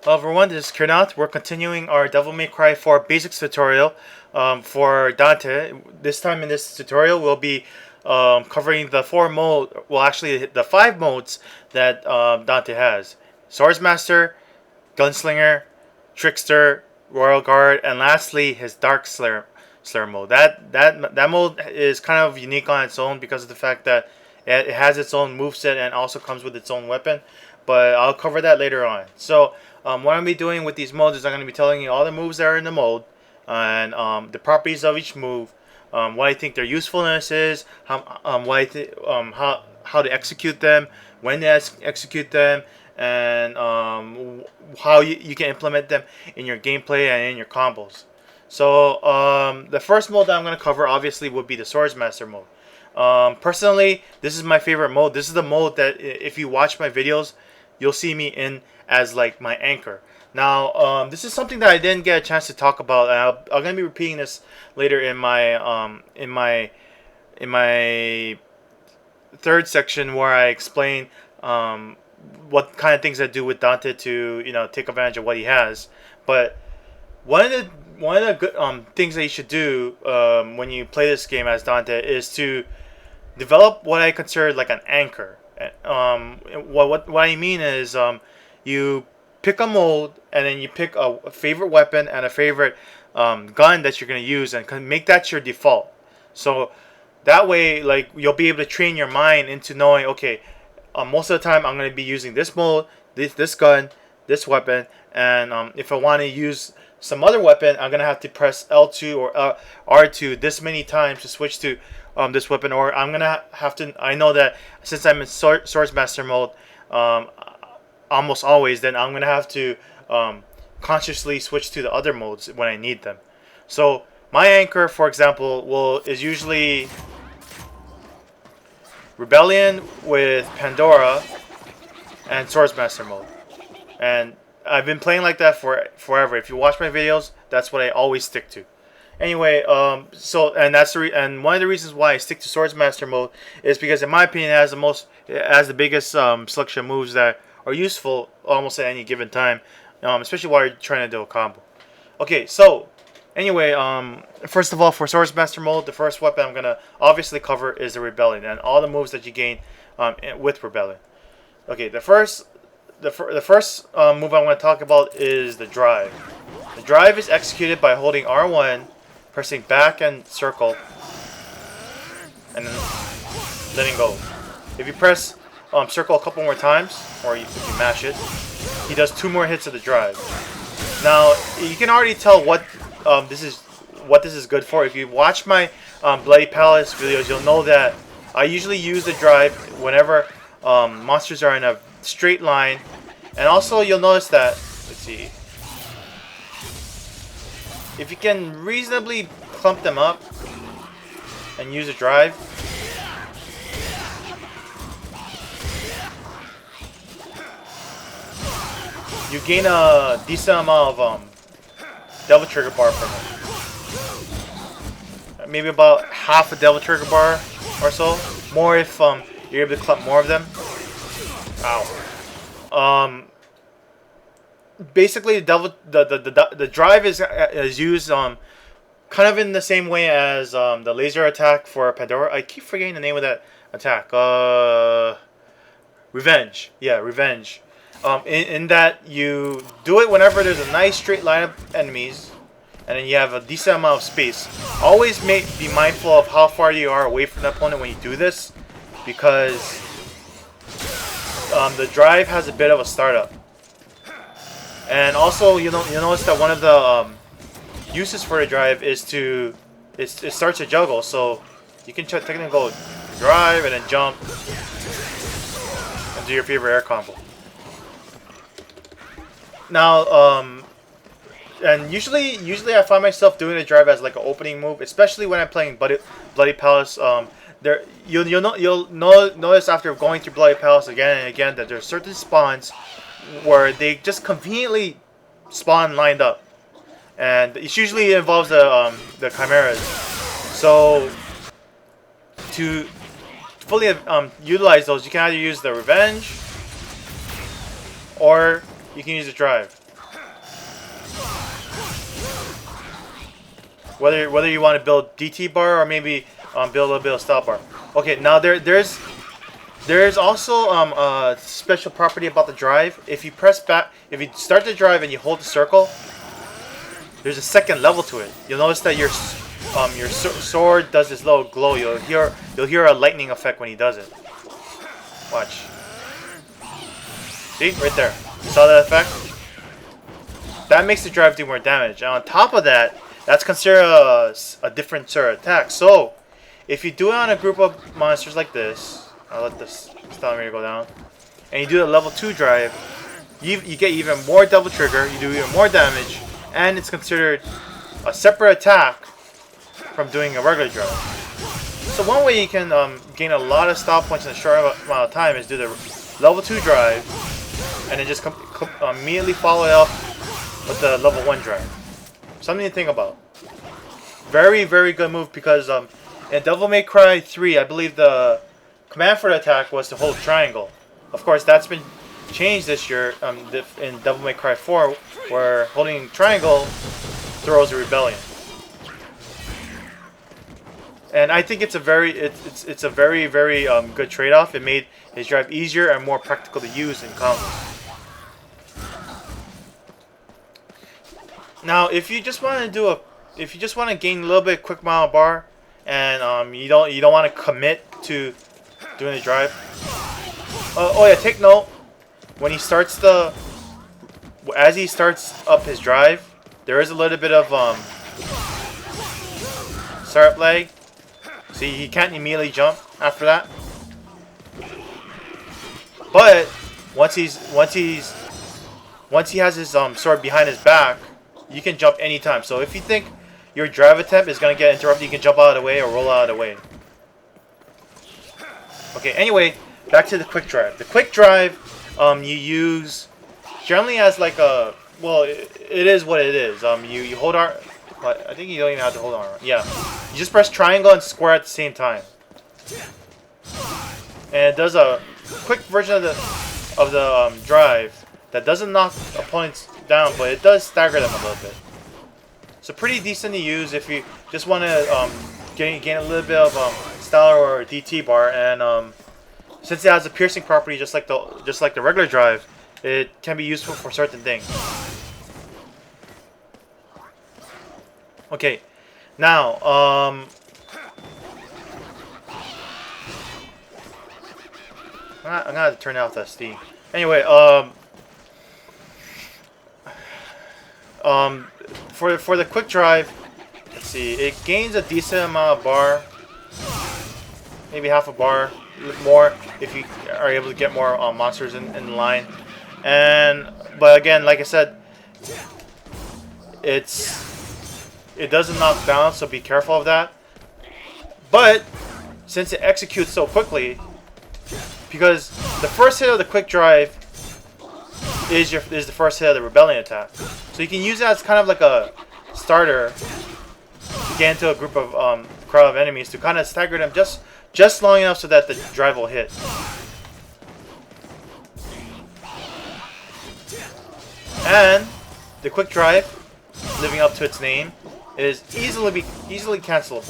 Hello everyone, this is Keirnoth. We're continuing our Devil May Cry 4 basics tutorial for Dante. This time in this tutorial we'll be covering the the 5 modes that Dante has. Swordsmaster, Gunslinger, Trickster, Royal Guard, and lastly his Dark Slayer mode. That mode is kind of unique on its own because of the fact that it has its own moveset and also comes with its own weapon. But I'll cover that later on. So what I'm going to be doing with these modes is I'm going to be telling you all the moves that are in the mode and the properties of each move, what I think their usefulness is, how to execute them, when to execute them, and how you can implement them in your gameplay and in your combos. So the first mode that I'm going to cover obviously would be the Swordsmaster mode. Personally, this is my favorite mode. This is the mode that if you watch my videos, you'll see me in as like my anchor. Now, this is something that I didn't get a chance to talk about, and I'm gonna be repeating this later in my third section where I explain what kind of things I do with Dante to take advantage of what he has. But one of the good things that you should do when you play this game as Dante is to develop what I consider like an anchor. What I mean is you pick a mode and then you pick a favorite weapon and a favorite gun that you're going to use and make that your default. So that way, like, you'll be able to train your mind into knowing, okay, most of the time I'm going to be using this mode, this gun, this weapon, and if I want to use some other weapon, I'm going to have to press L2 or R2 this many times to switch to this weapon, or I'm going to have to, I know that since I'm in Swordsmaster mode, almost always, then I'm going to have to consciously switch to the other modes when I need them. So my anchor, for example, is usually Rebellion with Pandora and Swordsmaster mode. And I've been playing like that for forever. If you watch my videos, that's what I always stick to. Anyway, and one of the reasons why I stick to Swordsmaster mode is because, in my opinion, it has the biggest selection of moves that are useful almost at any given time, especially while you're trying to do a combo. Okay, so anyway, first of all, for Swordsmaster mode, the first weapon I'm gonna obviously cover is the Rebellion and all the moves that you gain with Rebellion. Okay, the first move I'm going to talk about is the drive. The drive is executed by holding R1, pressing back and circle, and then letting go. If you press circle a couple more times, or if you mash it, he does 2 more hits of the drive. Now you can already tell what this is good for. If you watch my Bloody Palace videos, you'll know that I usually use the drive whenever monsters are in a straight line, and also you'll notice that, let's see, if you can reasonably clump them up and use a drive, you gain a decent amount of Devil Trigger bar from it. Maybe about half a Devil Trigger bar or so. More if you're able to clump more of them. Ow. Basically, the drive is used kind of in the same way as the laser attack for Pandora. I keep forgetting the name of that attack. Revenge. Yeah, Revenge. In that you do it whenever there's a nice straight line of enemies, and then you have a decent amount of space. Always be mindful of how far you are away from the opponent when you do this, because the drive has a bit of a startup. And also, you'll notice that one of the uses for the drive is it starts to juggle, so you can technically go drive and then jump and do your favorite air combo. Now, and usually I find myself doing the drive as like an opening move, especially when I'm playing Bloody Palace. You'll notice after going through Bloody Palace again and again that there's certain spawns where they just conveniently spawn lined up, and it usually involves the chimeras. So to fully utilize those, you can either use the Revenge or you can use the drive. Whether you want to build DT bar or maybe build a little bit of style bar. Okay, now there's also a special property about the drive. If you press back, if you start the drive and you hold the circle, there's a second level to it. You'll notice that your sword does this little glow. You'll hear a lightning effect when he does it. Watch. See right there. You saw that effect? That makes the drive do more damage. And on top of that, that's considered a different sort of attack. So if you do it on a group of monsters like this, I'll let this style meter go down, and you do a level 2 drive, you get even more double trigger, you do even more damage, and it's considered a separate attack from doing a regular drive. So one way you can gain a lot of style points in a short amount of time is do the level 2 drive, and then just immediately follow it up with the level 1 drive. Something to think about. Very, very good move because in Devil May Cry 3, I believe the command for the attack was to hold triangle. Of course, that's been changed this year in Devil May Cry 4, where holding triangle throws a rebellion. And I think it's a very good trade-off. It made his drive easier and more practical to use in combos. Now, if you just want to gain a little bit of quick mile bar, and you don't want to commit to doing the drive. Oh yeah, take note. When he starts as he starts up his drive, there is a little bit of startup lag. See, he can't immediately jump after that. But once he has his sword behind his back, you can jump anytime. So if you think your drive attempt is gonna get interrupted, you can jump out of the way or roll out of the way. Okay, anyway, back to the quick drive. The quick drive you use generally as like a, well, it is what it is. You hold R, but I think you don't even have to hold R. Yeah, you just press triangle and square at the same time, and it does a quick version of the drive that doesn't knock opponents down, but it does stagger them a little bit. So pretty decent to use if you just want to gain a little bit of style or DT bar, and since it has a piercing property just like the regular drive, it can be useful for certain things. Okay, now I'm gonna have to turn off that Steam. Anyway, for the quick drive, let's see, it gains a decent amount of bar, maybe half a bar more if you are able to get more monsters in the line. But again, like I said, it doesn't knock down, so be careful of that. But since it executes so quickly, because the first hit of the quick drive is the first hit of the rebellion attack, so you can use that as kind of like a starter to get into a group of crowd of enemies to kind of stagger them just long enough so that the drive will hit. And the quick drive, living up to its name, is easily cancelable.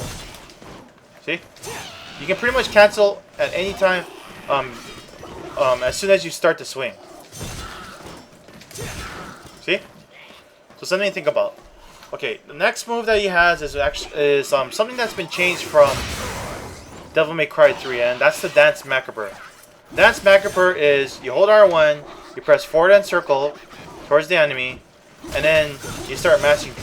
See, you can pretty much cancel at any time as soon as you start to swing. See, so something to think about. Okay, the next move that he has is something that's been changed from Devil May Cry 3, and that's the Dance Macabre. Dance Macabre is you hold R1, you press forward and circle towards the enemy, and then you start mashing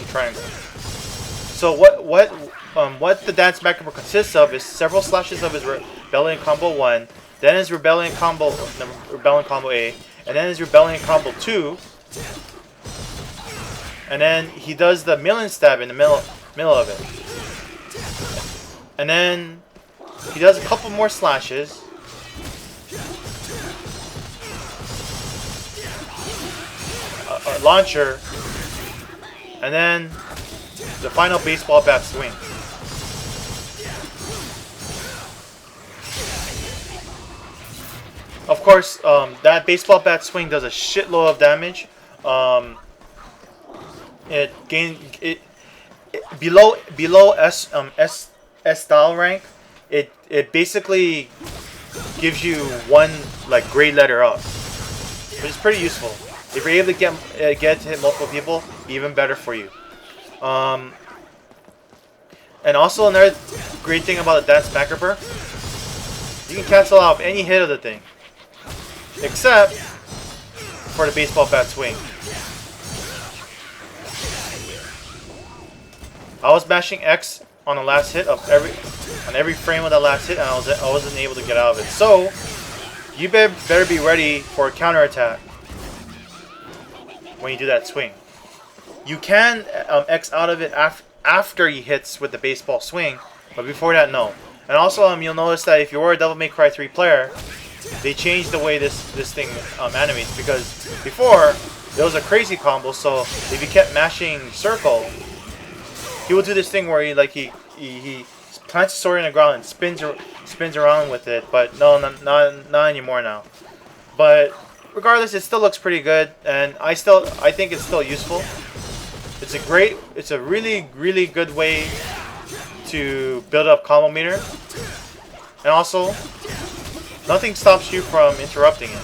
triangle. So what the Dance Macabre consists of is several slashes of his Rebellion Combo 1, then his Rebellion Combo A, and then his Rebellion Combo 2, and then he does the million stab in the middle of it, and then he does a couple more slashes, a launcher, and then the final baseball bat swing. Of course, that baseball bat swing does a shitload of damage. below S style rank, it basically gives you one like grade letter up, which is pretty useful. If you're able to get to hit multiple people, even better for you. And also another great thing about the Dance Macabre, you can cancel out any hit of the thing, except for the baseball bat swing. I was mashing X on the last hit of every frame of the last hit, and I wasn't able to get out of it. So you better be ready for a counterattack when you do that swing. You can X out of it after he hits with the baseball swing, but before that, no. And also, you'll notice that if you were a Devil May Cry 3 player, they changed the way this thing animates, because before it was a crazy combo. So if you kept mashing circle, he will do this thing where he plants his sword in the ground and spins around with it. But no, not anymore now. But regardless, it still looks pretty good, and I think it's still useful. It's a really good way to build up combo meter, and also nothing stops you from interrupting it.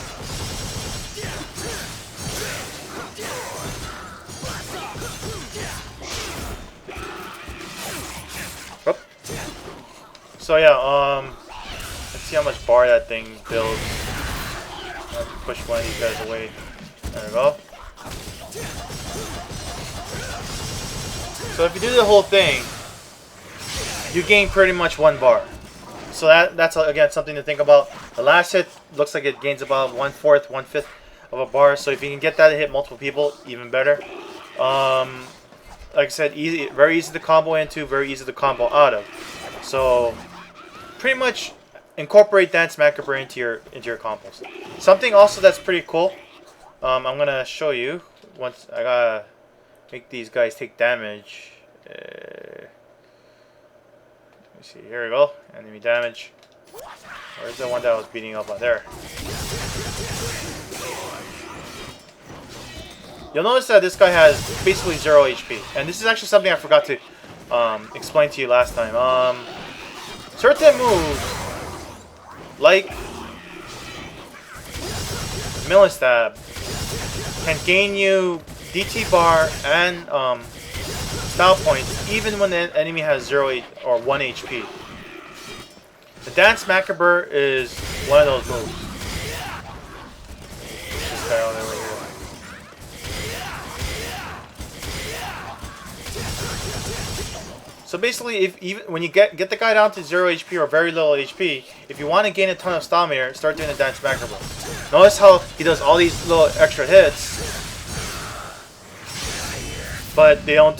Oop. So yeah, let's see how much bar that thing builds. I'll push one of these guys away. There we go. So if you do the whole thing, you gain pretty much 1 bar. So that's again something to think about. The last hit looks like it gains about 1/4, 1/5 of a bar. So if you can get that to hit multiple people, even better. Like I said, very easy to combo into, very easy to combo out of. So pretty much incorporate Dance Macabre into your combos. Something also that's pretty cool. I'm gonna show you once I gotta make these guys take damage. Let me see. Here we go. Enemy damage. Where's the one that I was beating up on? There. You'll notice that this guy has basically 0 HP, and this is actually something I forgot to explain to you last time. Certain moves, like Millistab, can gain you DT bar and style points even when the enemy has 0 or 1 HP. The Dance Macabre is one of those moves. This guy all the way here. So basically, when you get the guy down to 0 HP or very little HP, if you want to gain a ton of style meter, start doing the Dance Macabre. Notice how he does all these little extra hits, but they don't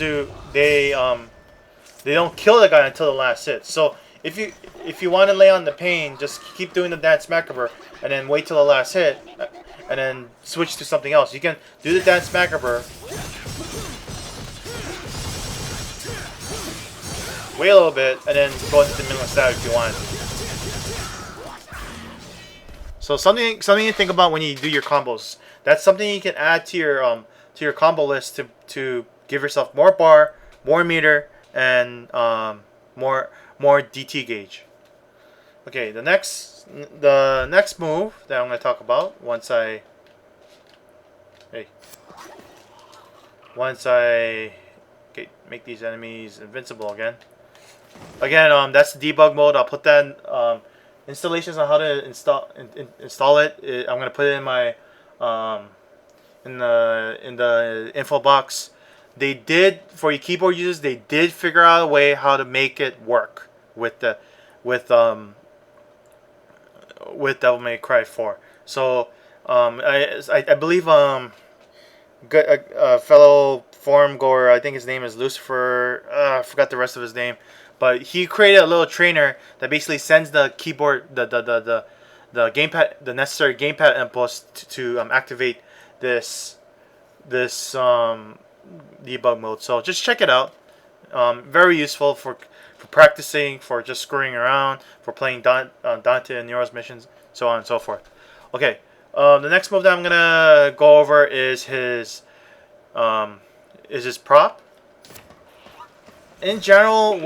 kill the guy until the last hit. So if you want to lay on the pain, just keep doing the Dance Macabre and then wait till the last hit, and then switch to something else. You can do the Dance Macabre, wait a little bit, and then go into the middle stab if you want. So something to think about when you do your combos. That's something you can add to your combo list to give yourself more bar, more meter, and more DT gauge. Okay, the next move that I'm going to talk about once I make these enemies invincible again. Again, that's the debug mode. I'll put that in, installations on how to install it. I'm gonna put it in my in the info box. They did, for your keyboard users, they did figure out a way how to make it work with Devil May Cry 4. So I believe a fellow forum goer, I think his name is Lucifer. I forgot the rest of his name. But he created a little trainer that basically sends the keyboard, the gamepad, the necessary gamepad inputs to activate this debug mode. So just check it out. Very useful for practicing, for just screwing around, for playing Dante and Nero's missions, so on and so forth. Okay, the next move that I'm gonna go over is his prop. in general,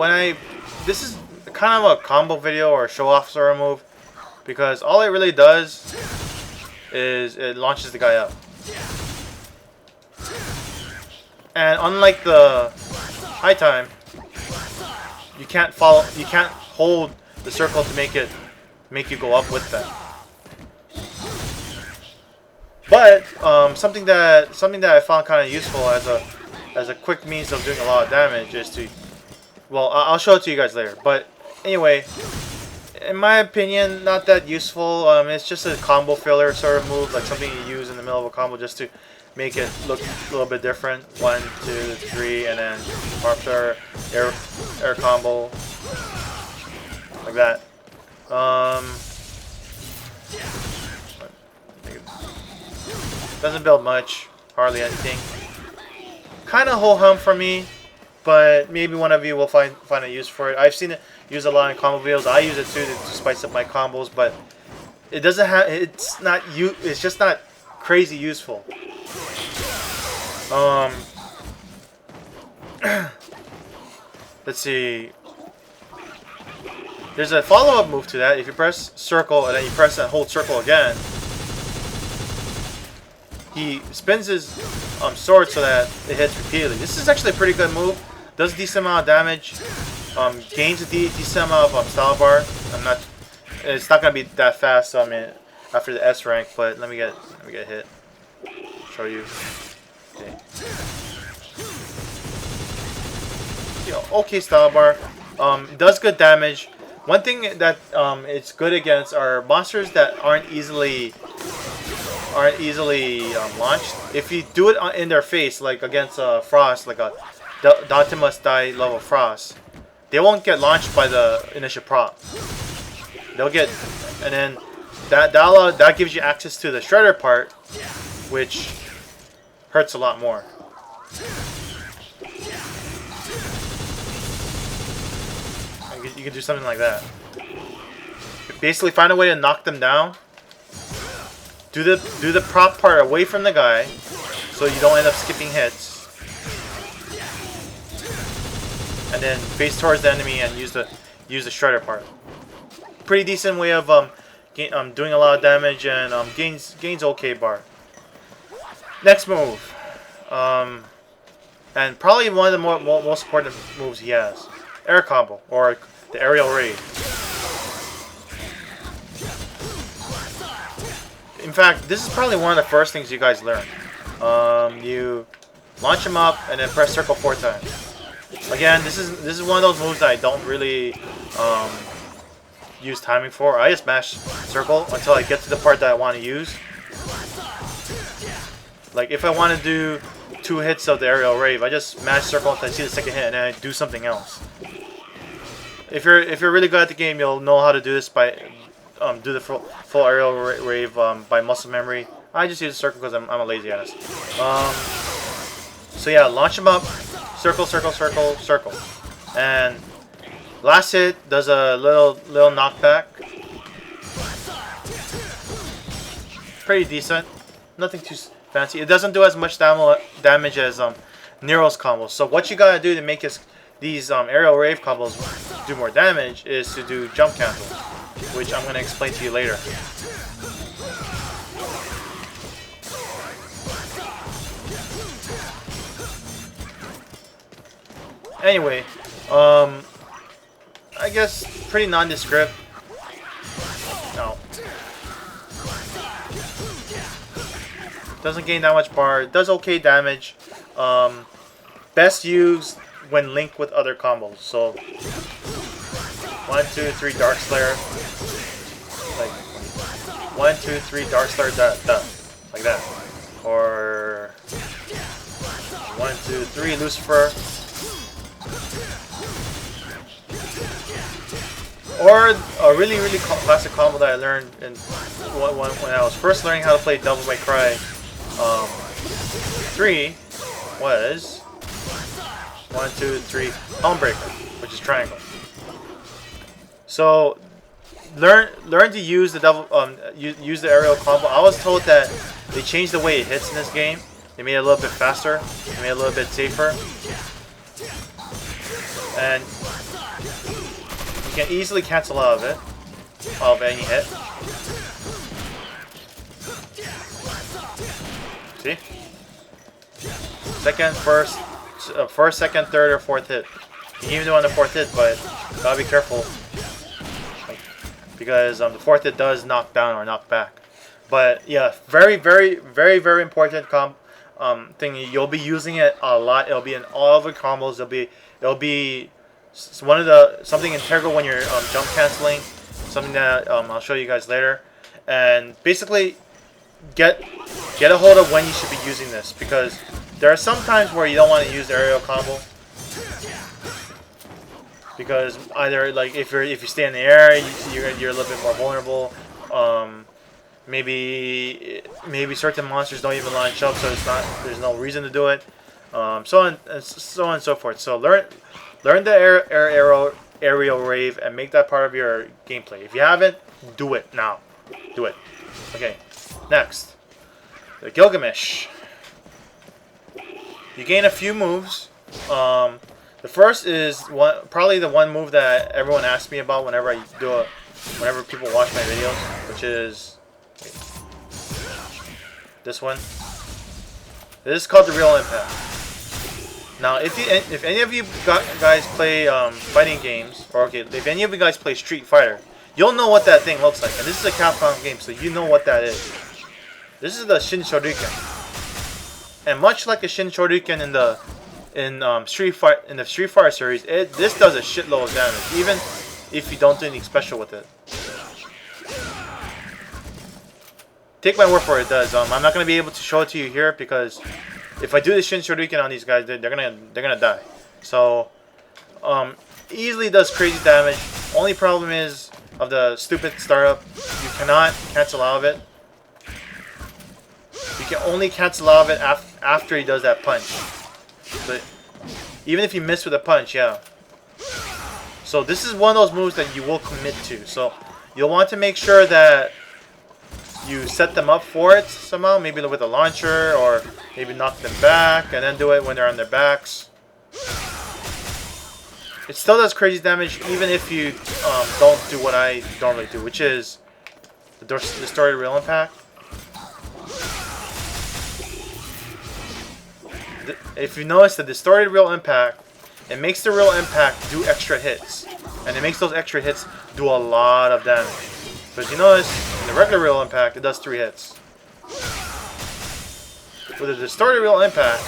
this is kind of a combo video or show off sort of move, because all it really does is it launches the guy up. And unlike the high time, you can't hold the circle to make you go up with that. But something that I found kind of useful as a quick means of doing a lot of damage is to, well, I'll show it to you guys later. But anyway, in my opinion, not that useful. It's just a combo filler sort of move, like something you use in the middle of a combo just to make it look a little bit different. 1, 2, 3, and then Marpter, air combo, like that. Doesn't build much, hardly anything. Kind of ho-hum for me, but maybe one of you will find a use for it. I've seen it used a lot in combo videos. I use it too to spice up my combos, but it doesn't have. It's just not crazy useful. Let's see. There's a follow-up move to that. If you press circle and then you press and hold circle again, he spins his sword so that it hits repeatedly. This is actually a pretty good move. Does a decent amount of damage. Gains a decent amount of style bar. It's not gonna be that fast. I mean, after the S rank, but let me get hit. Show you. Okay. Okay style bar. It does good damage. One thing that it's good against are monsters that aren't easily launched. If you do it in their face, like against Frost, like a Dante must die level Frost, they won't get launched by the initial prop. They'll get, and then that gives you access to the shredder part, which hurts a lot more. You can do something like that. Basically, find a way to knock them down. Do the prop part away from the guy, so you don't end up skipping hits. And then face towards the enemy and use the shredder part. Pretty decent way of doing a lot of damage and gains okay bar. Next move, and probably one of the most important moves he has, air combo or the aerial rave. In fact, this is probably one of the first things you guys learn. You launch him up and then press circle 4 times. Again, this is one of those moves that I don't really use timing for. I just mash circle until I get to the part that I want to use. Like if I want to do 2 hits of the aerial rave, I just mash circle until I see the second hit and then I do something else. If you're really good at the game, you'll know how to do this by do the full aerial rave by muscle memory. I just use a circle because I'm a lazy ass. So yeah, launch him up, circle, circle, circle, circle, and last hit does a little knockback. Pretty decent, nothing too fancy. It doesn't do as much damage as Nero's combos. So what you gotta do to make these aerial rave combos do more damage is to do jump cancels, which I'm going to explain to you later. Anyway, I guess pretty nondescript. No. Doesn't gain that much bar. It does okay damage. Best used when linked with other combos. So 1, 2, 3 Dark Slayer. Like 1, 2, 3 Dark Slayer, like that. Or 1, 2, 3 Lucifer. Or a really classic combo that I learned when I was first learning how to play Devil May Cry 3 was 1, 2, 3 Homebreaker, which is triangle. So learn to use the use the aerial combo. I was told that they changed the way it hits in this game. They made it a little bit faster. They made it a little bit safer. And you can easily cancel out of it, of any hit. See? Second, first, second, third, or fourth hit. You can even do it on the fourth hit, but gotta be careful. Because the fourth hit does knock down or knock back. But yeah, very important thing. You'll be using it a lot. It'll be in all of the combos. It'll be something integral when you're jump canceling. Something that I'll show you guys later. And basically, get a hold of when you should be using this, because there are some times where you don't want to use the aerial combo. Because either like if you stay in the air, you're a little bit more vulnerable. Maybe certain monsters don't even launch up, so there's no reason to do it. So on and so forth. So learn the aerial rave and make that part of your gameplay. If you haven't, do it now. Do it. Okay. Next, the Gilgamesh. You gain a few moves. The first is probably the one move that everyone asks me about whenever people watch my videos, which is this one. This is called the Real Impact. Now, if any of you guys play fighting games, or if any of you guys play Street Fighter, you'll know what that thing looks like. And this is a Capcom game, so you know what that is. This is the Shin Shoryuken, and much like a Shin Shoryuken in the Street Fighter series, this does a shitload of damage, even if you don't do anything special with it. Take my word for it, it does. I'm not gonna be able to show it to you here because if I do the Shin Shoryuken on these guys, they're gonna die. So easily does crazy damage. Only problem is of the stupid startup, you cannot cancel out of it. You can only cancel out of it after he does that punch. But even if you miss with a punch, yeah. So this is one of those moves that you will commit to. So you'll want to make sure that you set them up for it somehow. Maybe with a launcher, or maybe knock them back and then do it when they're on their backs. It still does crazy damage even if you don't do what I normally do, which is the distorted real impact. If you notice the distorted real impact, it makes the real impact do extra hits, and it makes those extra hits do a lot of damage. But you notice in the regular real impact, it does 3 hits. With the distorted real impact,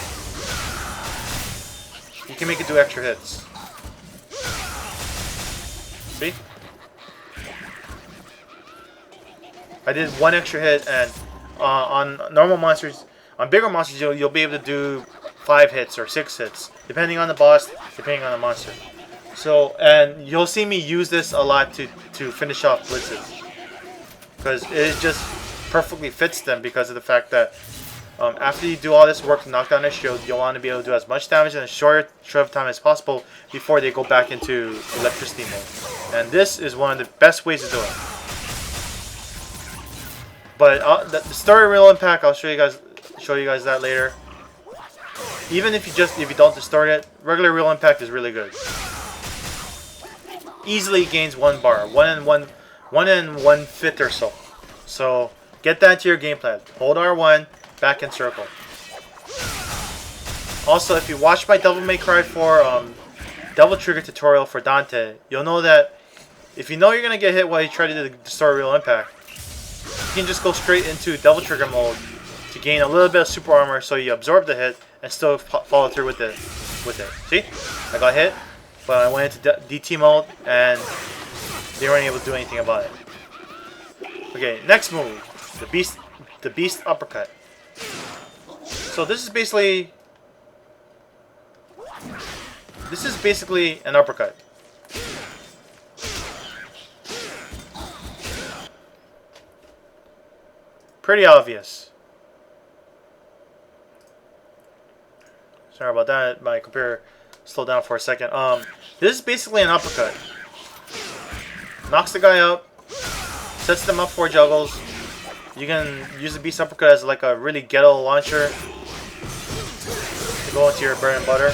you can make it do extra hits. See? I did 1 extra hit, and on normal monsters, on bigger monsters, you'll be able to do 5 hits or 6 hits, depending on the boss, depending on the monster. So, and you'll see me use this a lot to finish off blitzes, because it just perfectly fits them because of the fact that after you do all this work to knock down their shield, you'll want to be able to do as much damage in a short of time as possible before they go back into electricity mode. And this is one of the best ways to do it. But the distorted real impact, I'll show you guys that later. Even if you don't distort it, regular real impact is really good. Easily gains 1 bar, 1 and 1/5 or so. So get that to your game plan. Hold R1, back in circle. Also, if you watch my Devil May Cry 4 Devil Trigger tutorial for Dante, you'll know that if you know you're gonna get hit while you try to do the distort real impact, you can just go straight into Devil Trigger mode to gain a little bit of super armor, so you absorb the hit and still follow through with it. See, I got hit, but I went into DT mode and they weren't able to do anything about it. Okay, next move, the beast uppercut. So this is basically an uppercut. Pretty obvious. Sorry about that. My computer slowed down for a second. This is basically an uppercut. Knocks the guy out, sets them up for juggles. You can use the beast uppercut as like a really ghetto launcher to go into your bread and butter.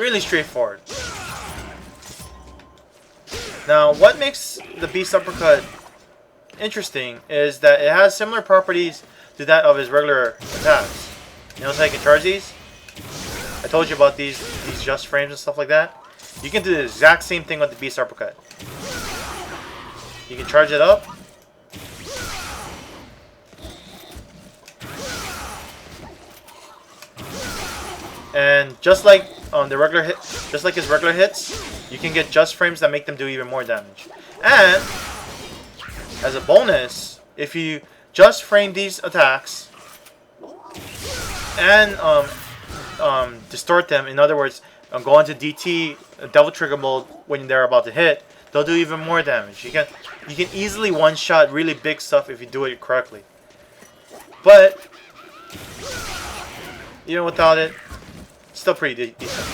Really straightforward. Now, what makes the Beast Uppercut interesting is that it has similar properties to that of his regular attacks. You notice how you can charge these? I told you about these just frames and stuff like that. You can do the exact same thing with the Beast Uppercut. You can charge it up. And just like the regular hit, just like his regular hits, you can get just frames that make them do even more damage. And as a bonus, if you just frame these attacks and distort them, in other words, go into DT, Devil Trigger mode when they're about to hit, they'll do even more damage. You can easily one-shot really big stuff if you do it correctly. But even without it, still pretty decent.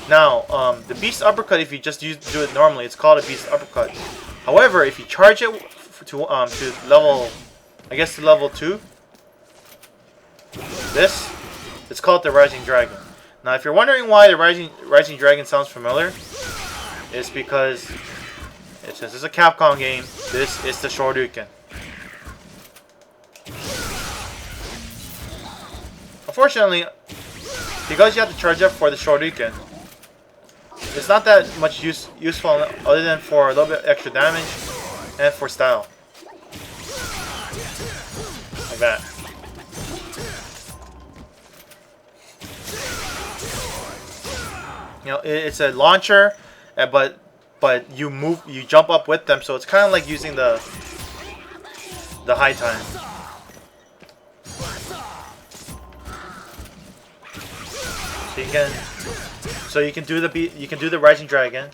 Now, the Beast Uppercut, if you just do it normally, it's called a Beast Uppercut. However, if you charge it to level, I guess to level 2, it's called the Rising Dragon. Now, if you're wondering why the Rising Dragon sounds familiar, it's because since it's a Capcom game, this is the Shoryuken. Unfortunately, because you have to charge up for the Shoryuken, it's not that much useful other than for a little bit extra damage and for style. Like that. You know, it's a launcher, but you jump up with them, so it's kind of like using the high time. So you can do the Rising Dragon,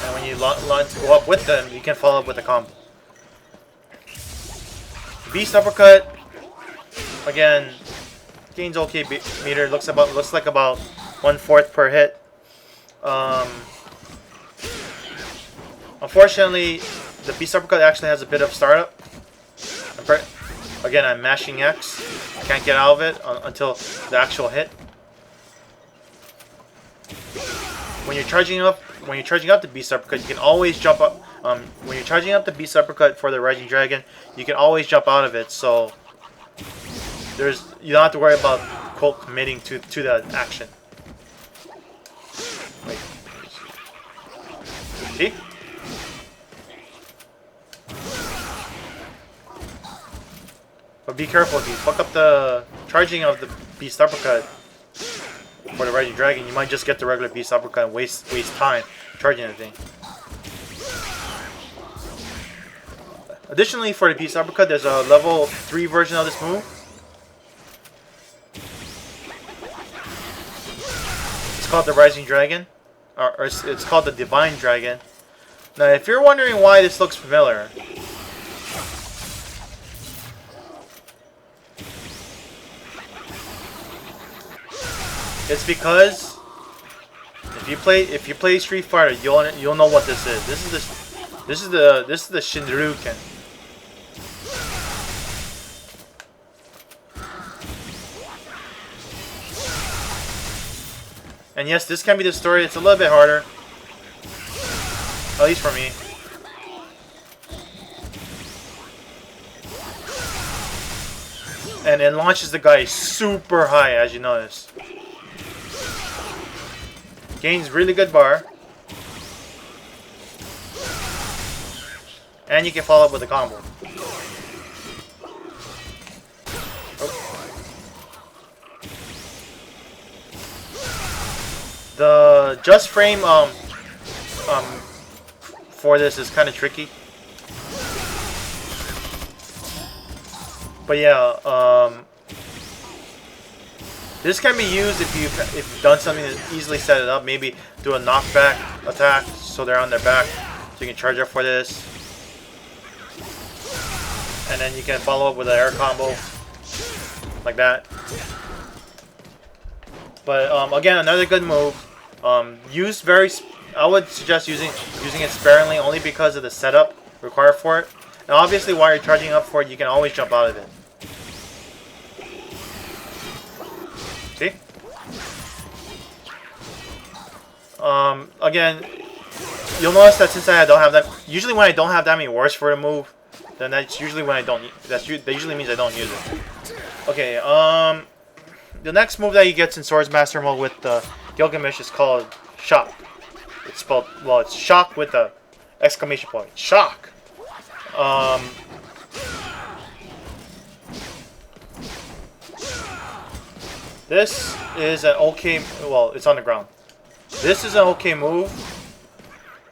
and when you go up with them, you can follow up with a combo. Beast Uppercut, again, gains okay meter. Looks like about 1/4 per hit. Unfortunately, the Beast Uppercut actually has a bit of startup. Again, I'm mashing X. I can't get out of it until the actual hit. When you're charging up the Beast Uppercut, you can always jump up. When you're charging up the Beast Uppercut for the Rising Dragon, you can always jump out of it. So you don't have to worry about committing to that action. Wait. See? But be careful, if you fuck up the charging of the Beast Uppercut for the Rising Dragon, you might just get the regular Beast Uppercut and waste time charging the thing. Additionally, for the Beast Uppercut, there's a level 3 version of this move. It's called the Rising Dragon, or it's called the Divine Dragon. Now, if you're wondering why this looks familiar, it's because if you play Street Fighter, you'll know what this is. This is the Shinryuken. And yes, this can be the story. It's a little bit harder, at least for me. And it launches the guy super high, as you notice. Gains really good bar. And you can follow up with a combo. The just frame for this is kind of tricky. But yeah, this can be used if you've done something to easily set it up. Maybe do a knockback attack so they're on their back, so you can charge up for this. And then you can follow up with an air combo like that. But again, another good move. I would suggest using it sparingly, only because of the setup required for it. And obviously, while you're charging up for it, you can always jump out of it. See? Again, you'll notice that since I don't have that, usually when I don't have that many words for a move, then that's usually when I don't. That usually means I don't use it. Okay. The next move that he gets in Swordsmaster mode with the Gilgamesh is called Shock. It's spelled, well, it's Shock with the exclamation point. Shock. This is an okay. Well, it's on the ground. This is an okay move.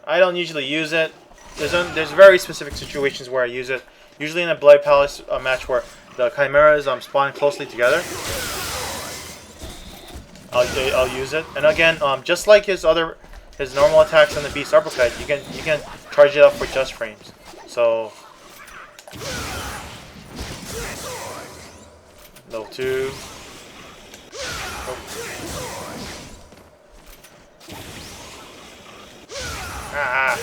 I don't usually use it. There's very specific situations where I use it. Usually in a Blood Palace match where the chimeras spawn closely together. I'll use it. And again, just like his normal attacks on the Beast uppercut, you can charge it up for just frames. So level 2. Oh. Ah.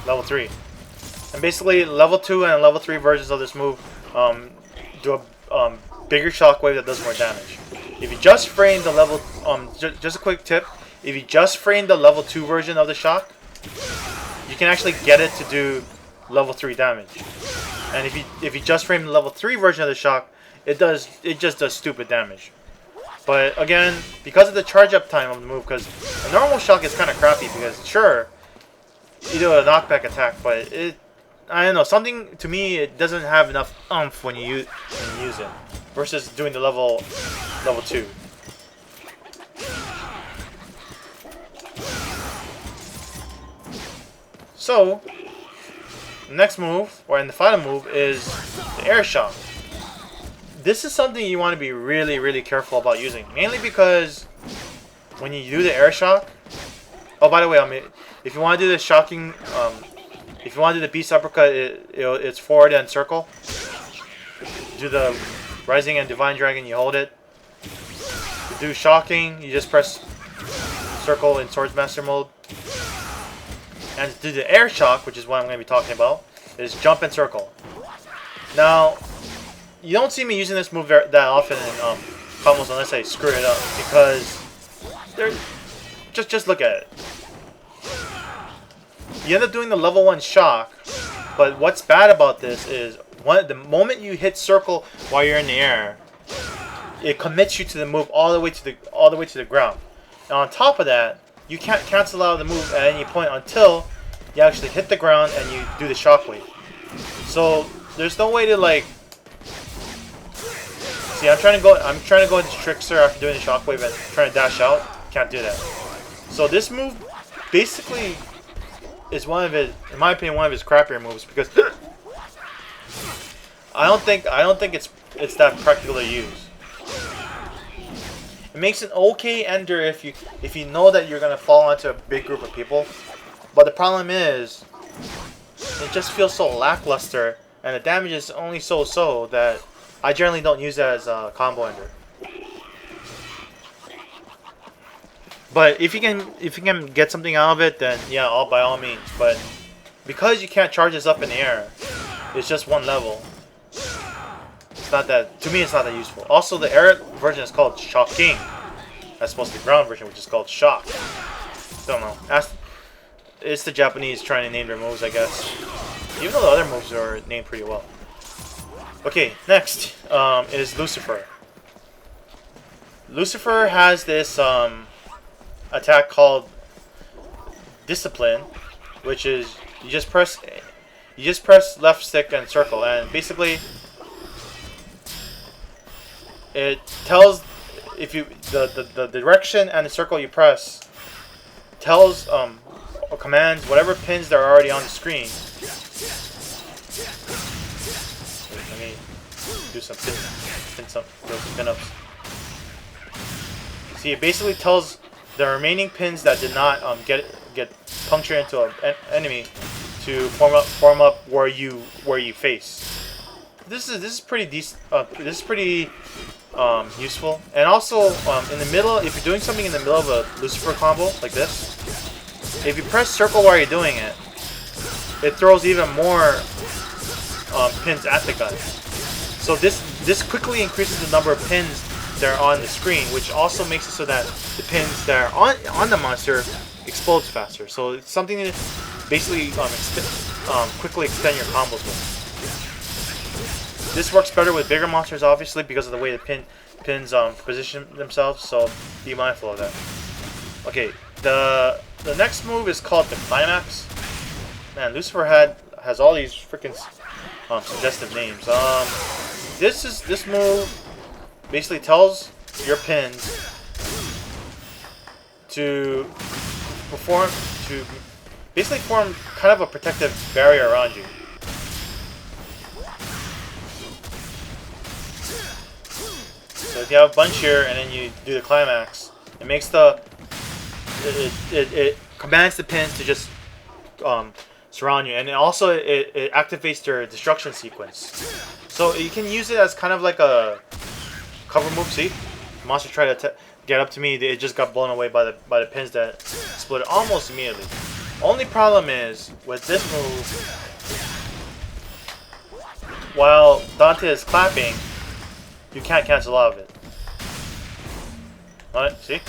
Level 3. And basically, level 2 and level 3 versions of this move do a bigger shockwave that does more damage. If you just frame the level, just a quick tip, if you just frame the level 2 version of the shock, you can actually get it to do level 3 damage. And if you just frame the level 3 version of the shock, it just does stupid damage. But again, because of the charge up time of the move, because a normal shock is kind of crappy because sure, you do a knockback attack, but I don't know, something to me it doesn't have enough oomph when you use it versus doing the level 2. So the next move, or in the final move, is the air shock. This is something you want to be really, really careful about using, mainly because when you do the air shock. Oh, by the way, if you want to do the shocking, if you want to do the beast uppercut, it's forward and circle. Do the rising and divine dragon, you hold it. To do shocking, you just press circle in Swordsmaster mode. And to do the air shock, which is what I'm going to be talking about, is jump and circle. Now, you don't see me using this move that often in combos unless I screw it up, because just look at it. You end up doing the level 1 shock, but what's bad about this is the moment you hit circle while you're in the air, it commits you to the move all the way to the ground. Now on top of that, you can't cancel out the move at any point until you actually hit the ground and you do the shockwave. So there's no way to like. See, I'm trying to go into Trickster after doing the shockwave and trying to dash out. Can't do that. So this move basically is one of his, in my opinion, one of his crappier moves because I don't think it's that practical to use. It makes an okay ender if you know that you're gonna fall onto a big group of people, but the problem is it just feels so lackluster and the damage is only so that I generally don't use that as a combo ender. But if you can get something out of it, then yeah, by all means. But because you can't charge this up in the air, it's just one level. It's not that, to me, it's not that useful. Also, the air version is called shocking, as opposed to the ground version, which is called shock. Don't know. It's the Japanese trying to name their moves, I guess. Even though the other moves are named pretty well. Okay, next is Lucifer. Lucifer has this attack called Discipline, which is you just press left stick and circle, and basically it tells if you the direction and the circle you press tells or commands whatever pins that are already on the screen. Let me do some pin-ups. See, it basically tells the remaining pins that did not get punctured into an enemy to form up where you face. This is pretty decent. This is pretty useful. And also in the middle, if you're doing something in the middle of a Lucifer combo like this, if you press circle while you're doing it, it throws even more pins at the guy. So this this quickly increases the number of pins that are on the screen, which also makes it so that the pins that are on the monster explodes faster. So it's something to basically quickly extend your combos with. This works better with bigger monsters, obviously, because of the way the pins position themselves. So be mindful of that. Okay, the next move is called the Climax. Man, Lucifer has all these freaking suggestive names. This move basically tells your pins to basically form kind of a protective barrier around you. So if you have a bunch here and then you do the Climax, it makes it commands the pins to just surround you, and also it activates their destruction sequence. So you can use it as kind of like a cover move. See, the monster tried to get up to me, it just got blown away by the pins that split almost immediately. Only problem is with this move, while Dante is clapping, you can't cancel out of it. Alright, see?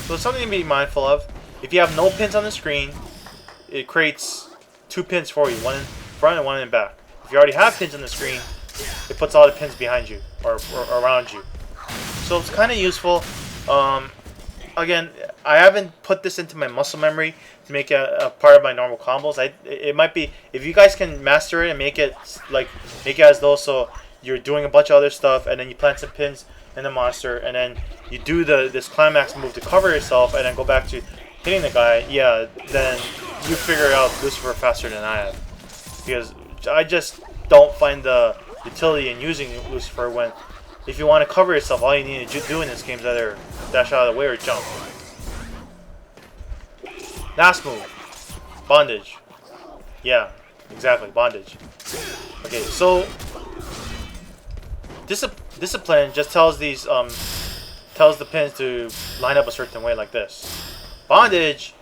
So it's something to be mindful of. If you have no pins on the screen, it creates 2 pins for you, one in front and one in back. If you already have pins on the screen, it puts all the pins behind you or around you. So it's kind of useful. Again, I haven't put this into my muscle memory to make it a part of my normal combos. It might be, if you guys can master it and make it as though so you're doing a bunch of other stuff, and then you plant some pins in the monster, and then you do this Climax move to cover yourself, and then go back to hitting the guy. Yeah, then you figure out Lucifer faster than I have, because I just don't find the utility in using Lucifer when, if you want to cover yourself, all you need to do in this game is either dash out of the way or jump. Last move, bondage. Yeah, exactly, bondage. Okay, so discipline just tells the pins to line up a certain way like this. Bondage,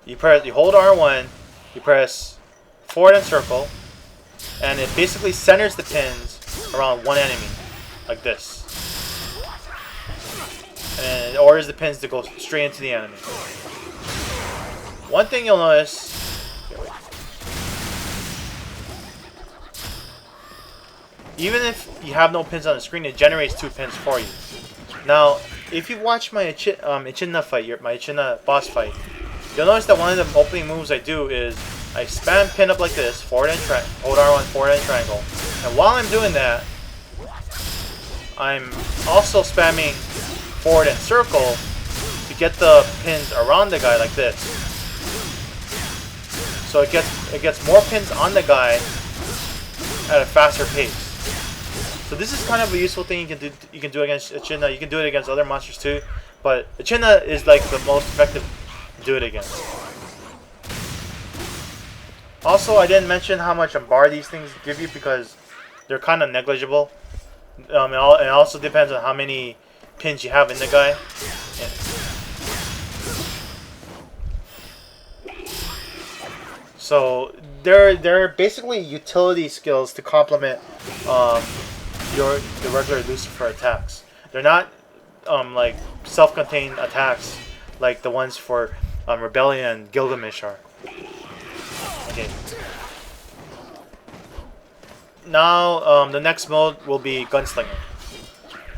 you hold R1, you press forward and circle, and it basically centers the pins around one enemy, like this. And it orders the pins to go straight into the enemy. One thing you'll notice, even if you have no pins on the screen, it generates 2 pins for you. Now, if you watch my Echidna fight, my Echidna boss fight, you'll notice that one of the opening moves I do is I spam pin up like this, forward and hold R1, forward and triangle. And while I'm doing that, I'm also spamming forward and circle to get the pins around the guy like this. So it gets more pins on the guy at a faster pace. So this is kind of a useful thing you can do against Echidna. You can do it against other monsters too, but Echidna is like the most effective to do it against. Also, I didn't mention how much bar these things give you because they're kind of negligible. It also depends on how many pins you have in the guy. So they're basically utility skills to complement the regular Lucifer attacks. They're not like self-contained attacks like the ones for Rebellion and Gilgamesh are. Okay. Now the next mode will be Gunslinger.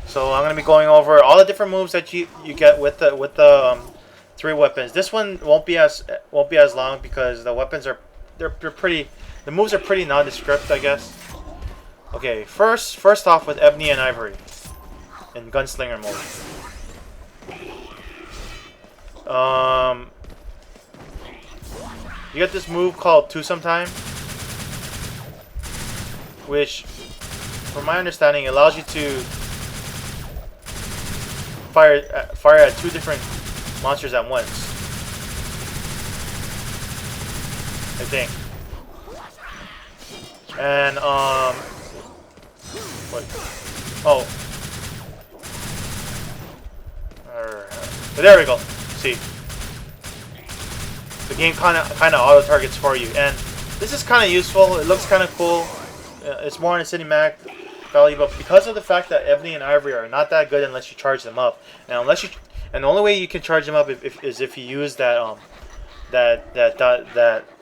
So I'm gonna be going over all the different moves that you get with the 3 weapons. This one won't be as long because the weapons are they're pretty. The moves are pretty nondescript, I guess. Okay, first off with Ebony and Ivory in Gunslinger mode. You get this move called Two Sometime, which, from my understanding, allows you to fire at 2 different monsters at once. I think. And wait. Oh. But there we go. See. The game kind of auto targets for you, and this is kind of useful. It looks kind of cool. It's more on a cinematic value, but because of the fact that Ebony and Ivory are not that good unless you charge them up, and the only way you can charge them up is if you use that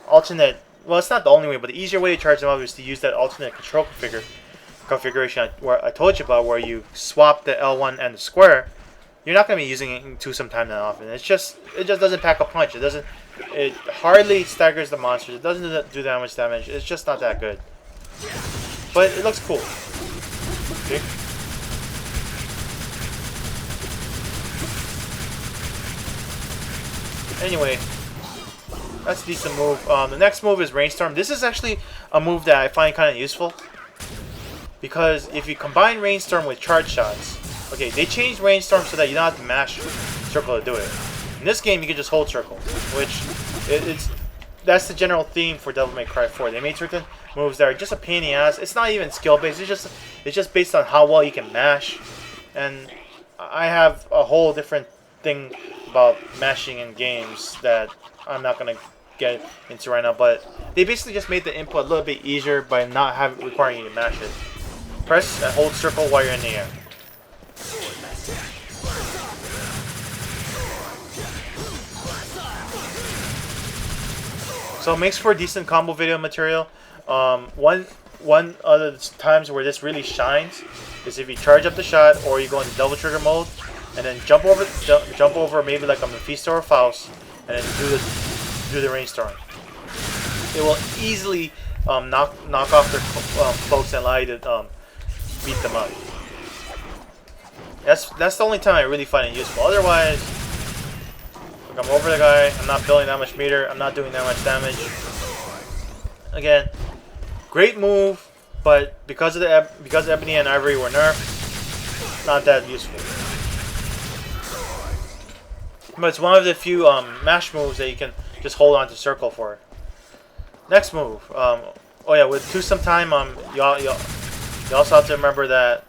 alternate. Well, it's not the only way, but the easier way to charge them up is to use that alternate control configuration where I told you about, where you swap the L1 and the square. You're not going to be using it in twosome time that often. It just doesn't pack a punch. It hardly staggers the monsters. It doesn't do that much damage. It's just not that good. But it looks cool. Okay. Anyway, that's a decent move. The next move is Rainstorm. This is actually a move that I find kind of useful, because if you combine Rainstorm with charge shots, okay, they changed Rainstorm so that you don't have to mash circle to do it. In this game, you can just hold circle, which that's the general theme for Devil May Cry 4. They made certain moves that are just a pain in the ass. It's not even skill based. It's just based on how well you can mash. And I have a whole different thing about mashing in games that I'm not gonna get into right now. But they basically just made the input a little bit easier by not requiring you to mash it. Press and hold circle while you're in the air. So it makes for decent combo video material. One other times where this really shines is if you charge up the shot, or you go into double trigger mode, and then jump over maybe like a Mephisto or Faust, and then do the Rainstorm. It will easily knock off their cloaks and allow you to beat them up. That's the only time I really find it useful. Otherwise, look, I'm over the guy. I'm not building that much meter. I'm not doing that much damage. Again, great move, but because Ebony and Ivory were nerfed, not that useful. But it's one of the few mash moves that you can just hold on to circle for. Next move. Oh yeah, with twosome time, you also have to remember that.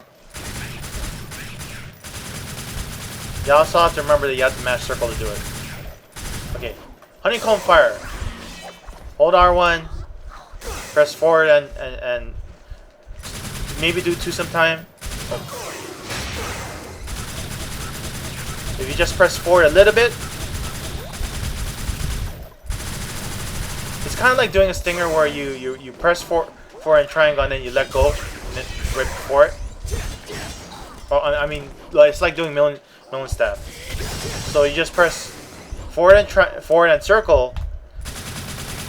You also have to remember that you have to mash circle to do it. Okay, Honeycomb Fire. Hold R1, press forward and maybe do twosome time. Oh. If you just press forward a little bit, it's kind of like doing a stinger where you press forward and triangle and then you let go and then right before it. Well, I mean, it's like doing million stab. So you just press forward and circle,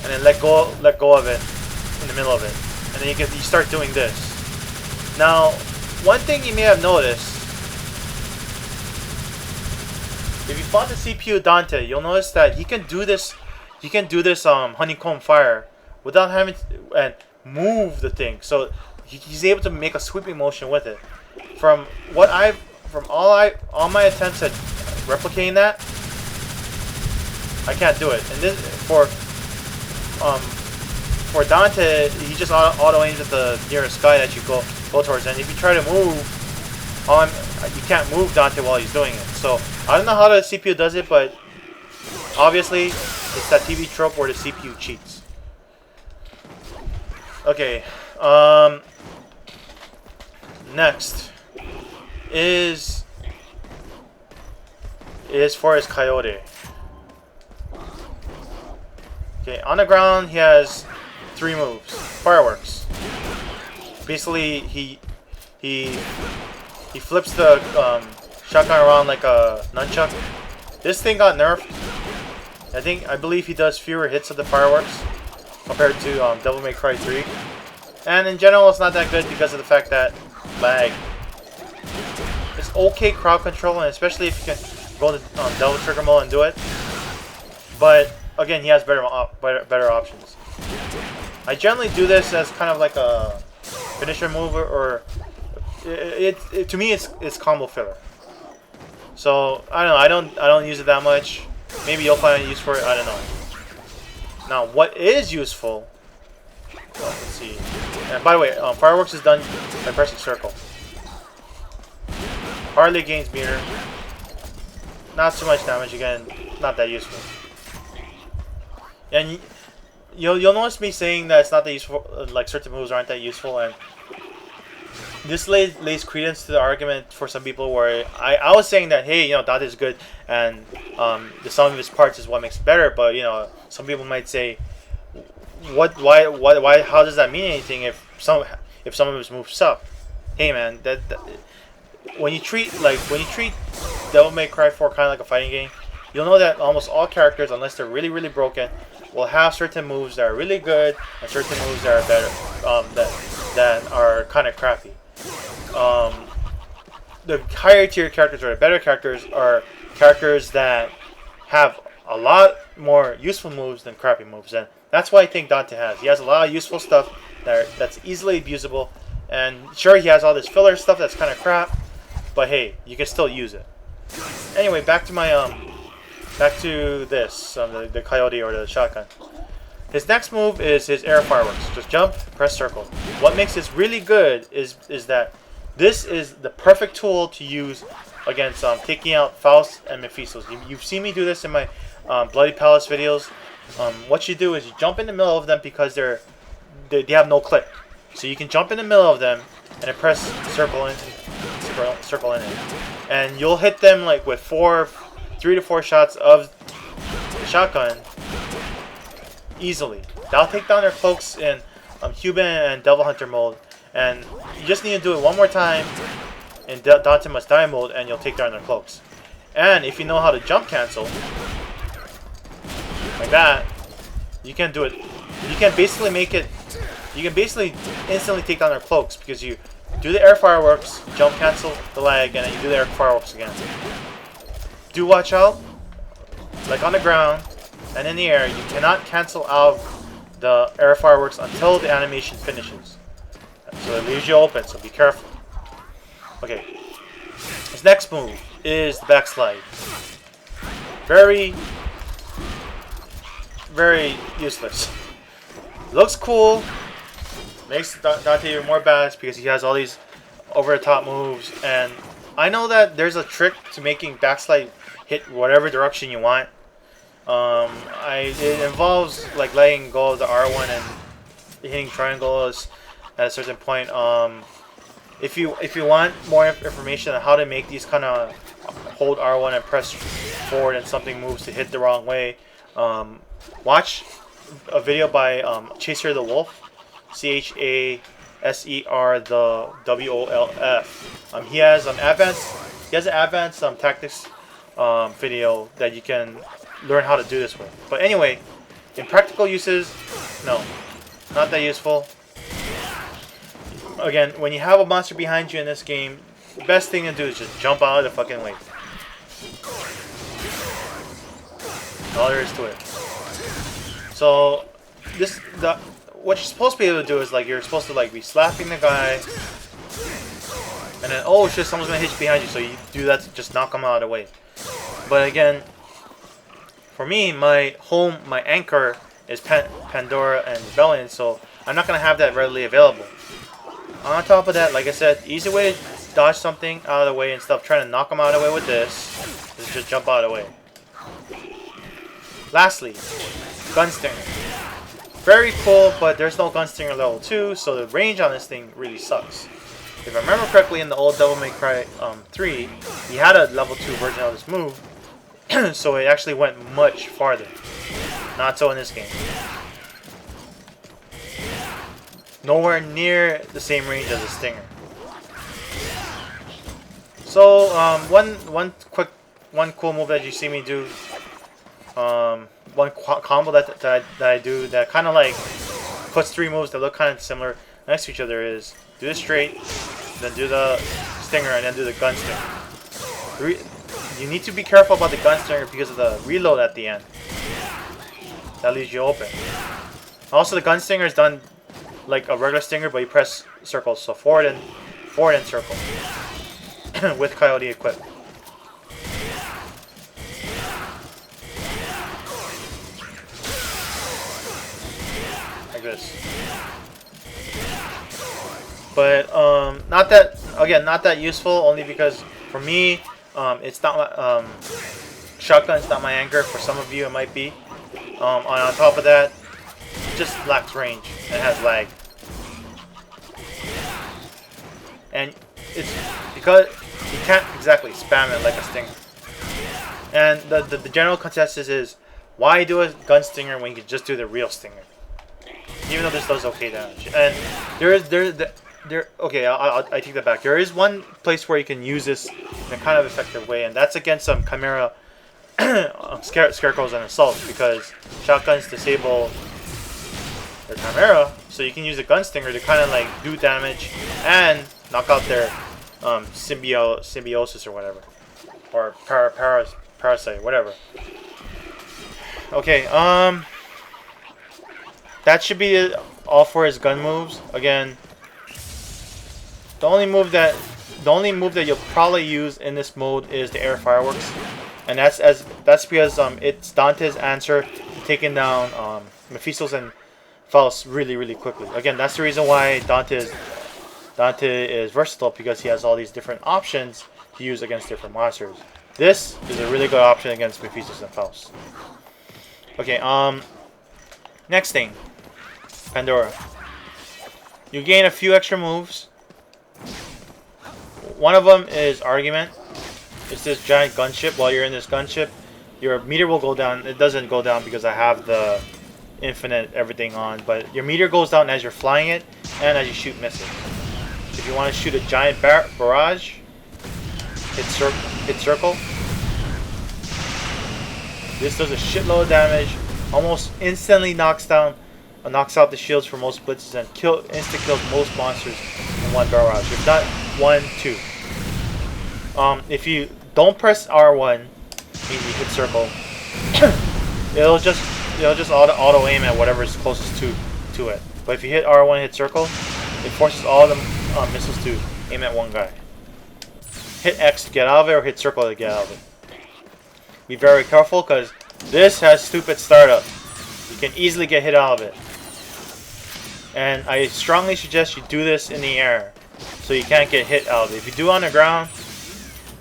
and then let go of it in the middle of it, and then you start doing this. Now, one thing you may have noticed, if you fought the CPU Dante, you'll notice that he can do this. He can do this Honeycomb Fire without having to move the thing. So he's able to make a sweeping motion with it. From all my attempts at replicating that, I can't do it. And this for Dante, he just auto aims at the nearest guy that you go towards. And if you try to move, you can't move Dante while he's doing it. So I don't know how the CPU does it, but obviously it's that TV trope where the CPU cheats. Okay. Next is for his Coyote. Okay, on the ground he has 3 moves. Fireworks. Basically, he flips the shotgun around like a nunchuck. This thing got nerfed. I believe he does fewer hits of the fireworks compared to Devil May Cry 3. And in general, it's not that good because of the fact that lag. It's okay crowd control, and especially if you can go to double trigger mode and do it. But again, he has better options. I generally do this as kind of like a finisher move, or to me it's combo filler. So I don't know. I don't use it that much. Maybe you'll find a use for it. I don't know. Now, what is useful? Well, let's see. And by the way, fireworks is done by pressing circle. Hardly gains meter. Not too much damage again. Not that useful. And you'll notice me saying that it's not that useful. Like certain moves aren't that useful, and this lays credence to the argument for some people where I was saying that, hey, Dante is good, and the sum of his parts is what makes it better. But some people might say, why, how does that mean anything if some of his moves suck? Hey man, that when you treat Devil May Cry 4 kind of like a fighting game, you'll know that almost all characters, unless they're really really broken, will have certain moves that are really good and certain moves that are better, that are kind of crappy. The higher tier characters or the better characters are characters that have a lot more useful moves than crappy moves, and that's what I think Dante has. He has a lot of useful stuff that's easily abusable, and sure, he has all this filler stuff that's kind of crap, but hey, you can still use it. Anyway, back to this, the Coyote or the shotgun. His next move is his air fireworks. Just jump, press circle. What makes this really good is that this is the perfect tool to use against taking out Faust and Mephistos. You've seen me do this in my Bloody Palace videos. What you do is you jump in the middle of them because they have no clip. So you can jump in the middle of them and then press circle in it. And you'll hit them like with 3 to 4 shots of the shotgun easily. That'll take down their cloaks in Human and Devil Hunter mode. And you just need to do it one more time in Dante Must Die mode and you'll take down their cloaks. And if you know how to jump cancel, like that, you can do it. You can basically instantly take down their cloaks because you do the air fireworks, jump cancel the lag, and then you do the air fireworks again. Do watch out, like on the ground and in the air, you cannot cancel out the air fireworks until the animation finishes. So it leaves you open, so be careful. Okay. His next move is the Backslide. Very, very useless. Looks cool. Makes Dante even more badass because he has all these over-the-top moves. And I know that there's a trick to making Backslide hit whatever direction you want. It involves like letting go of the R1 and hitting triangles at a certain point. If you want more information on how to make these kind of hold R1 and press forward and something moves to hit the wrong way, watch a video by Chaser the Wolf, Chaser the WOLF. He has an advanced tactics video that you can learn how to do this with. But anyway, in practical uses, no, not that useful. Again, when you have a monster behind you in this game, the best thing to do is just jump out of the fucking way. All there is to it. So what you're supposed to be able to do is like you're supposed to like be slapping the guy, and then oh shit, someone's gonna hit you behind you, so you do that to just knock them out of the way. But again, for me, my anchor is Pandora and Rebellion, so I'm not gonna have that readily available. On top of that, like I said, easy way to dodge something out of the way and stuff, trying to knock them out of the way with this is just jump out of the way. Lastly, Gunstinger. Very cool, but there's no Gunstinger level 2, so the range on this thing really sucks. If I remember correctly, in the old Devil May Cry 3, he had a level 2 version of this move, so it actually went much farther. Not so in this game. Nowhere near the same range as a Stinger. So one cool move that you see me do, one combo that I do that kind of like puts 3 moves that look kind of similar next to each other is do the straight, then do the Stinger, and then do the Gunstinger. You need to be careful about the Gunstinger because of the reload at the end. That leaves you open. Also, the Gunstinger is done like a regular Stinger, but you press circles, so forward and circle with Coyote equipped. Like this. But not that useful, only because for me it's not my shotgun's not my anchor. For some of you it might be. On top of that, just lacks range and has lag. And it's because you can't exactly spam it like a stinger. And the general consensus is, why do a Gunstinger when you can just do the real stinger? Even though this does okay damage. And okay, I take that back. There is one place where you can use this in a kind of effective way, and that's against some Chimera Scarecrows and Assaults, because shotguns disable their Chimera, so you can use a Gunstinger to kind of like do damage and knock out their symbiosis or whatever, or parasite, whatever. Okay, that should be all for his gun moves. Again, the only move that you'll probably use in this mode is the air fireworks, and that's because it's Dante's answer to taking down Mephistos and Faust really quickly. Again, that's the reason why Dante is versatile, because he has all these different options to use against different monsters. This is a really good option against Mephistos and Faust. Okay, next thing, Pandora. You gain a few extra moves. One of them is Argument. It's this giant gunship. While you're in this gunship, your meter will go down. It doesn't go down because I have the infinite everything on, but your meter goes down as you're flying it and as you shoot missiles. If you want to shoot a giant barrage, hit circle. This does a shitload of damage. Almost instantly knocks out the shields for most blitzes and insta kills most monsters in one barrage. If not, 1, 2. If you don't press R1, meaning you hit circle, it'll just auto aim at whatever is closest to it. But if you hit R1, hit circle, it forces all the missiles to aim at one guy. Hit X to get out of it, or hit circle to get out of it. Be very careful, because this has stupid startup. You can easily get hit out of it. And I strongly suggest you do this in the air, so you can't get hit out of it. If you do on the ground,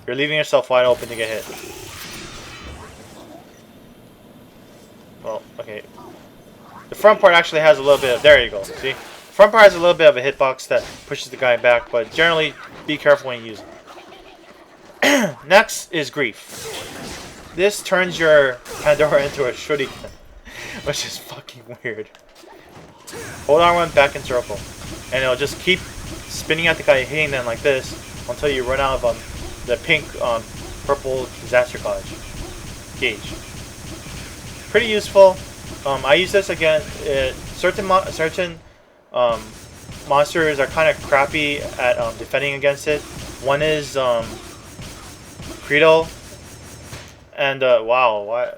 you're leaving yourself wide open to get hit. Well, okay. The front part actually has a little bit of... There you go, see? Front part has a little bit of a hitbox that pushes the guy back, but generally, be careful when you use it. Next is Grief. This turns your Pandora into a shuriken, which is fucking weird. Hold R1 back in circle, and it'll just keep spinning at the guy, hitting them like this until you run out of the pink, purple disaster gauge. Pretty useful. I use this again. Certain monsters are kind of crappy at defending against it. One is Credo. And, wow, why?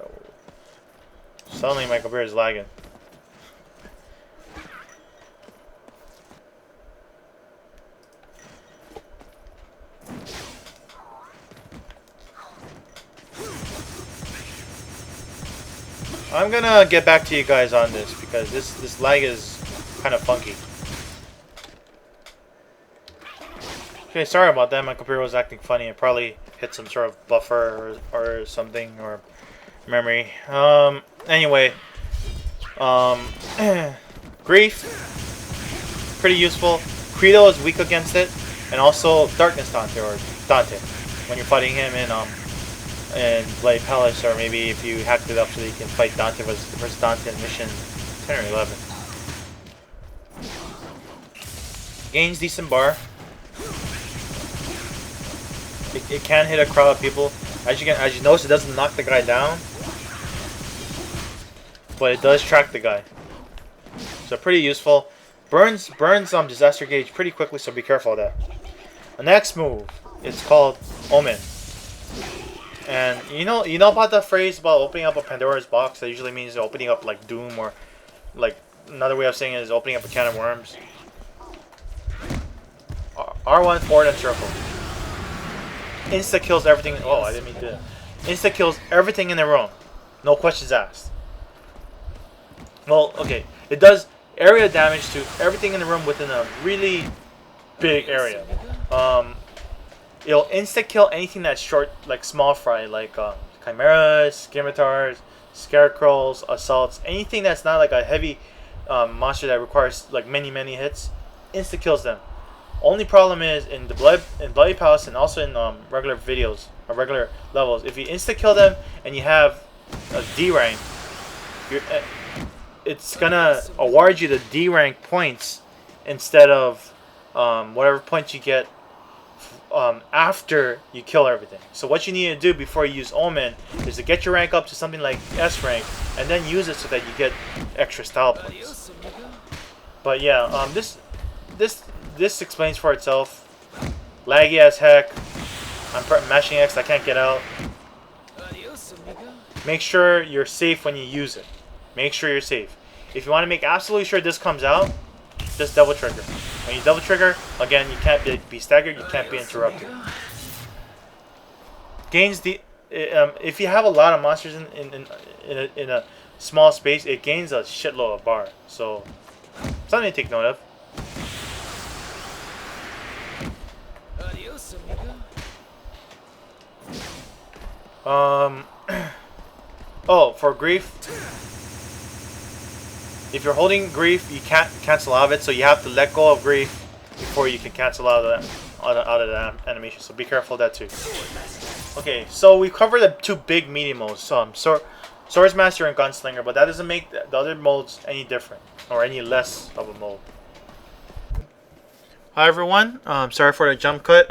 Suddenly my computer is lagging. I'm gonna get back to you guys on this, because this lag is kind of funky. Okay, sorry about that. My computer was acting funny. It probably hit some sort of buffer or something, or memory. Anyway, Grief, pretty useful. Credo is weak against it, and also Darkness Dante, or Dante, when you're fighting him in Blade Palace, or maybe if you hacked it up so that you can fight Dante versus Dante in mission 10 or 11. Gains decent bar. It can hit a crowd of people. As you notice, it doesn't knock the guy down, but it does track the guy. So pretty useful. Burns disaster gauge pretty quickly, so be careful of that. The next move, it's called Omen. And you know about the phrase about opening up a Pandora's box? That usually means opening up like Doom, or like another way of saying it is opening up a can of worms. R1 forward and circle. Insta kills everything. Oh, I didn't mean to. Insta kills everything in the room. No questions asked. Well, okay. It does area damage to everything in the room within a really big area. It'll insta kill anything that's short, like small fry, like chimeras, scimitars, scarecrows, assaults, anything that's not like a heavy monster that requires like many hits, insta kills them. Only problem is in the Bloody Palace and also in regular videos or regular levels. If you insta kill them and you have a D rank, it's gonna award you the D rank points instead of whatever points you get after you kill everything. So what you need to do before you use Omen is to get your rank up to something like S rank and then use it so that you get extra style points. But yeah, this explains for itself. Laggy as heck. I'm mashing X, I can't get out. Make sure you're safe when you use it. Make sure you're safe. If you want to make absolutely sure this comes out, just double trigger. When you double trigger, again, you can't be staggered, you can't be interrupted. Gains the if you have a lot of monsters in a small space, it gains a shitload of bar. So something to take note of. Oh, for grief, if you're holding grief, you can't cancel out of it, so you have to let go of grief before you can cancel out of the animation. So be careful of that too. Okay, so we covered the two big meaty modes, Swordsmaster and Gunslinger, but that doesn't make the other modes any different or any less of a mode. Hi everyone, sorry for the jump cut.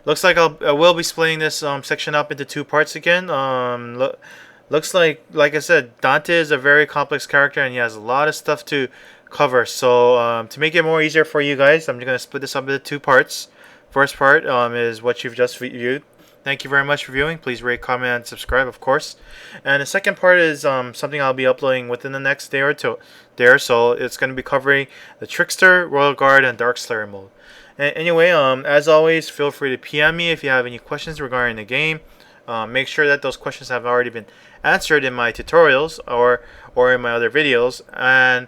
Looks like I will be splitting this section up into two parts again. Looks like I said, Dante is a very complex character and he has a lot of stuff to cover. So to make it more easier for you guys, I'm going to split this up into two parts. First part is what you've just viewed. Thank you very much for viewing. Please rate, comment, and subscribe, of course. And the second part is something I'll be uploading within the next day or two. So it's going to be covering the Trickster, Royal Guard, and Dark Slayer mode. Anyway, as always, feel free to PM me if you have any questions regarding the game. Make sure that those questions have already been answered in my tutorials or in my other videos. And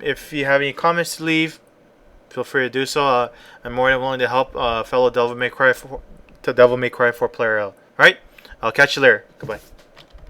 if you have any comments to leave, feel free to do so. I'm more than willing to help fellow Devil May Cry 4 player out. Alright, I'll catch you later. Goodbye.